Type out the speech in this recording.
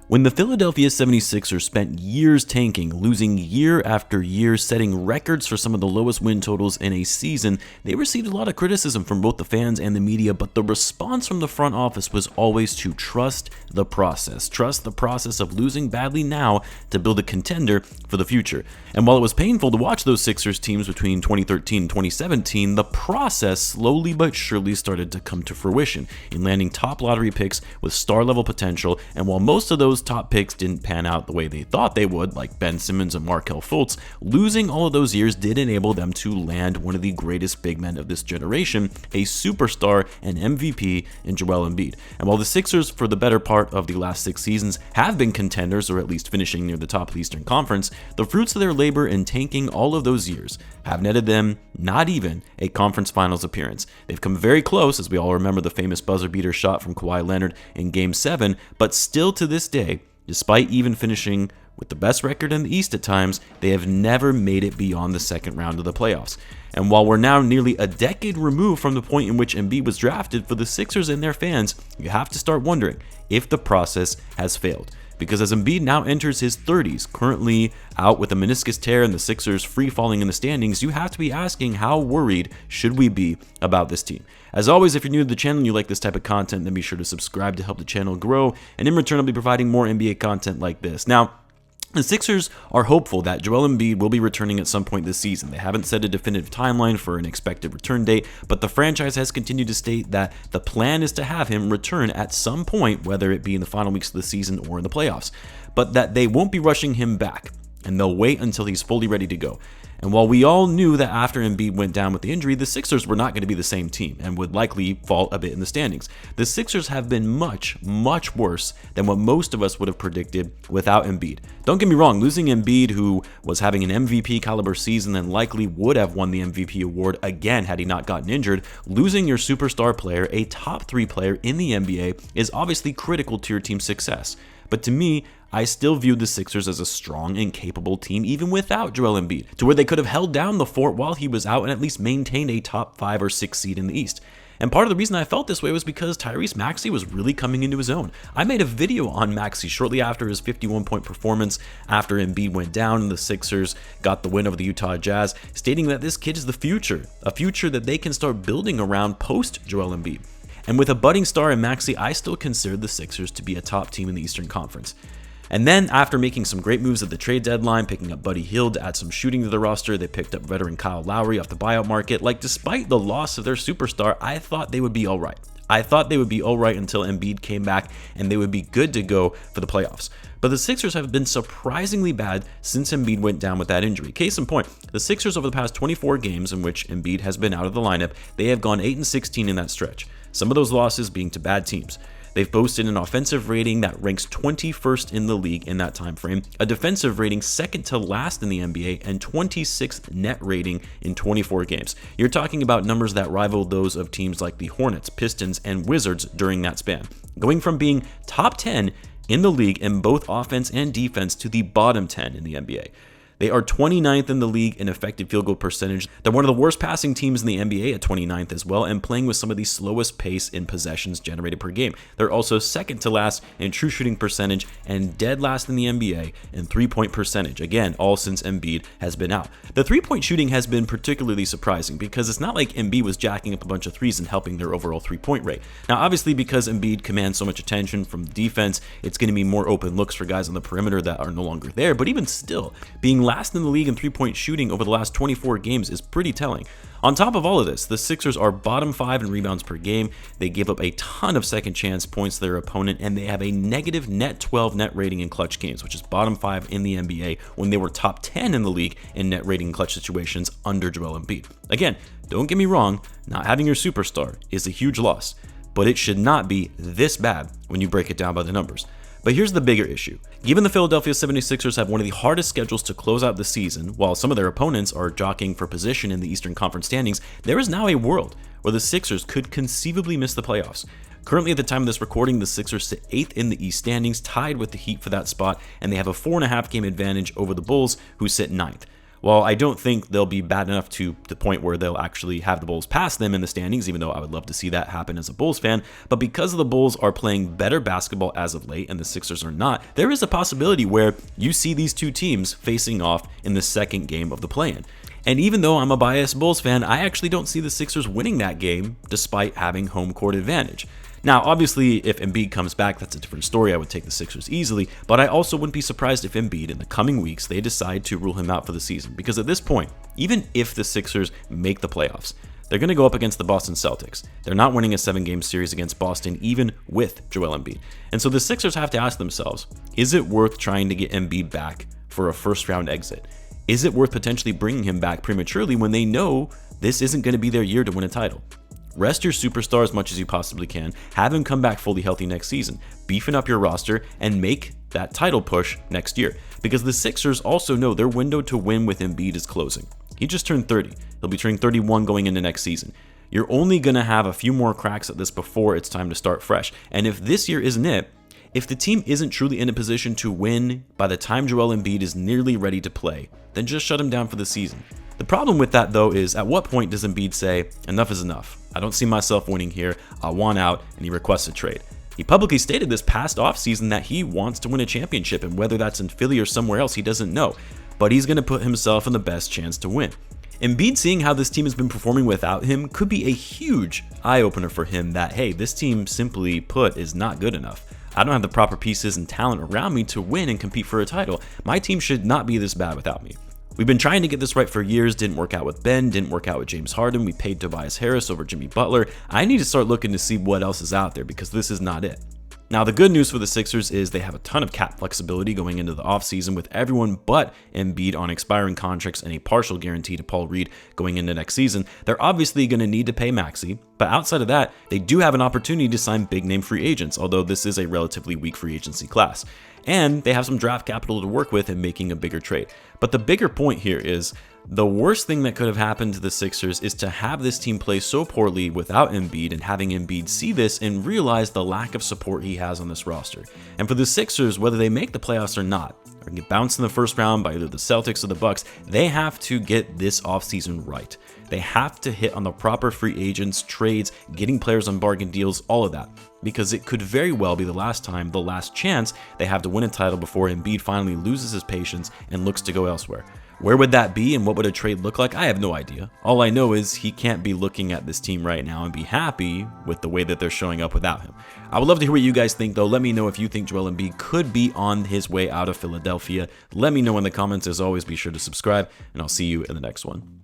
When the Philadelphia 76ers spent years tanking, losing year after year, setting records for some of the lowest win totals in a season, they received a lot of criticism from both the fans and the media, but the response from the front office was always to trust the process. Trust the process of losing badly now to build a contender for the future. And while it was painful to watch those Sixers teams between 2013 and 2017, the process slowly but surely started to come to fruition in landing top lottery picks with star-level potential, and while most of those top picks didn't pan out the way they thought they would, like Ben Simmons and Markelle Fultz, losing all of those years did enable them to land one of the greatest big men of this generation, a superstar and MVP in Joel Embiid. And while the Sixers, for the better part of the last 6 seasons, have been contenders, or at least finishing near the top of the Eastern Conference, the fruits of their labor in tanking all of those years have netted them not even a conference finals appearance. They've come very close, as we all remember the famous buzzer beater shot from Kawhi Leonard in Game 7, but still to this day, despite even finishing with the best record in the East at times, they have never made it beyond the second round of the playoffs. And while we're now nearly a decade removed from the point in which Embiid was drafted, for the Sixers and their fans, you have to start wondering if the process has failed. Because as Embiid now enters his 30s, currently out with a meniscus tear and the Sixers free falling in the standings, you have to be asking, how worried should we be about this team? As always, if you're new to the channel and you like this type of content, then be sure to subscribe to help the channel grow, and in return I'll be providing more NBA content like this. Now, the Sixers are hopeful that Joel Embiid will be returning at some point this season. They haven't set a definitive timeline for an expected return date, but the franchise has continued to state that the plan is to have him return at some point, whether it be in the final weeks of the season or in the playoffs, but that they won't be rushing him back, and they'll wait until he's fully ready to go. And while we all knew that after Embiid went down with the injury, the Sixers were not going to be the same team and would likely fall a bit in the standings, the Sixers have been much, much worse than what most of us would have predicted without Embiid. Don't get me wrong, losing Embiid, who was having an MVP caliber season and likely would have won the MVP award again had he not gotten injured, losing your superstar player, a top 3 player in the NBA, is obviously critical to your team's success. But to me, I still viewed the Sixers as a strong and capable team even without Joel Embiid, to where they could have held down the fort while he was out and at least maintained a top 5 or 6 seed in the East. And part of the reason I felt this way was because Tyrese Maxey was really coming into his own. I made a video on Maxey shortly after his 51-point performance after Embiid went down and the Sixers got the win over the Utah Jazz, stating that this kid is the future, a future that they can start building around post Joel Embiid. And with a budding star in Maxey, I still consider the Sixers to be a top team in the Eastern Conference. And then, after making some great moves at the trade deadline, picking up Buddy Hield to add some shooting to the roster, they picked up veteran Kyle Lowry off the buyout market. Despite the loss of their superstar, I thought they would be all right. I thought they would be all right until Embiid came back and they would be good to go for the playoffs. But the Sixers have been surprisingly bad since Embiid went down with that injury. Case in point, the Sixers over the past 24 games in which Embiid has been out of the lineup, they have gone 8-16 in that stretch. Some of those losses being to bad teams. They've boasted an offensive rating that ranks 21st in the league in that time frame, a defensive rating second to last in the NBA, and 26th net rating in 24 games. You're talking about numbers that rival those of teams like the Hornets, Pistons, and Wizards during that span. Going from being top 10 in the league in both offense and defense to the bottom 10 in the NBA. They are 29th in the league in effective field goal percentage. They're one of the worst passing teams in the NBA at 29th as well, and playing with some of the slowest pace in possessions generated per game. They're also second to last in true shooting percentage and dead last in the NBA in three-point percentage. Again, all since Embiid has been out. The three-point shooting has been particularly surprising because it's not like Embiid was jacking up a bunch of threes and helping their overall three-point rate. Now, obviously, because Embiid commands so much attention from the defense, it's going to be more open looks for guys on the perimeter that are no longer there, but even still, being last in the league in three-point shooting over the last 24 games is pretty telling. On top of all of this, the Sixers are bottom 5 in rebounds per game. They give up a ton of second chance points to their opponent, and they have a negative net 12 net rating in clutch games, which is bottom 5 in the NBA when they were top 10 in the league in net rating in clutch situations under Joel Embiid. Again, don't get me wrong, not having your superstar is a huge loss, but it should not be this bad when you break it down by the numbers. But here's the bigger issue. Given the Philadelphia 76ers have one of the hardest schedules to close out the season, while some of their opponents are jockeying for position in the Eastern Conference standings, there is now a world where the Sixers could conceivably miss the playoffs. Currently, at the time of this recording, the Sixers sit 8th in the East standings, tied with the Heat for that spot, and they have a 4.5 game advantage over the Bulls, who sit 9th. While I don't think they'll be bad enough to the point where they'll actually have the Bulls pass them in the standings, even though I would love to see that happen as a Bulls fan, but because the Bulls are playing better basketball as of late and the Sixers are not, there is a possibility where you see these two teams facing off in the second game of the play-in. And even though I'm a biased Bulls fan, I actually don't see the Sixers winning that game despite having home court advantage. Now, obviously, if Embiid comes back, that's a different story. I would take the Sixers easily, but I also wouldn't be surprised if Embiid, in the coming weeks, they decide to rule him out for the season. Because at this point, even if the Sixers make the playoffs, they're going to go up against the Boston Celtics. They're not winning a 7-game series against Boston, even with Joel Embiid. And so the Sixers have to ask themselves, is it worth trying to get Embiid back for a first-round exit? Is it worth potentially bringing him back prematurely when they know this isn't going to be their year to win a title? Rest your superstar as much as you possibly can, have him come back fully healthy next season, beefing up your roster, and make that title push next year. Because the Sixers also know their window to win with Embiid is closing. He just turned 30. He'll be turning 31 going into next season. You're only going to have a few more cracks at this before it's time to start fresh. And if this year isn't it, if the team isn't truly in a position to win by the time Joel Embiid is nearly ready to play, then just shut him down for the season. The problem with that, though, is at what point does Embiid say, enough is enough? I don't see myself winning here, I want out, and he requests a trade. He publicly stated this past offseason that he wants to win a championship, and whether that's in Philly or somewhere else, he doesn't know. But he's going to put himself in the best chance to win. Embiid seeing how this team has been performing without him could be a huge eye-opener for him that, hey, this team, simply put, is not good enough. I don't have the proper pieces and talent around me to win and compete for a title. My team should not be this bad without me. We've been trying to get this right for years, didn't work out with Ben, didn't work out with James Harden, we paid Tobias Harris over Jimmy Butler. I need to start looking to see what else is out there because this is not it. Now, the good news for the Sixers is they have a ton of cap flexibility going into the offseason with everyone but Embiid on expiring contracts and a partial guarantee to Paul Reed going into next season. They're obviously going to need to pay Maxey, but outside of that, they do have an opportunity to sign big-name free agents, although this is a relatively weak free agency class. And they have some draft capital to work with in making a bigger trade. But the bigger point here is the worst thing that could have happened to the Sixers is to have this team play so poorly without Embiid and having Embiid see this and realize the lack of support he has on this roster. And for the Sixers, whether they make the playoffs or not, or get bounced in the first round by either the Celtics or the Bucks, they have to get this offseason right. They have to hit on the proper free agents, trades, getting players on bargain deals, all of that. Because it could very well be the last chance they have to win a title before Embiid finally loses his patience and looks to go elsewhere. Where would that be and what would a trade look like? I have no idea. All I know is he can't be looking at this team right now and be happy with the way that they're showing up without him. I would love to hear what you guys think, though. Let me know if you think Joel Embiid could be on his way out of Philadelphia. Let me know in the comments. As always, be sure to subscribe, and I'll see you in the next one.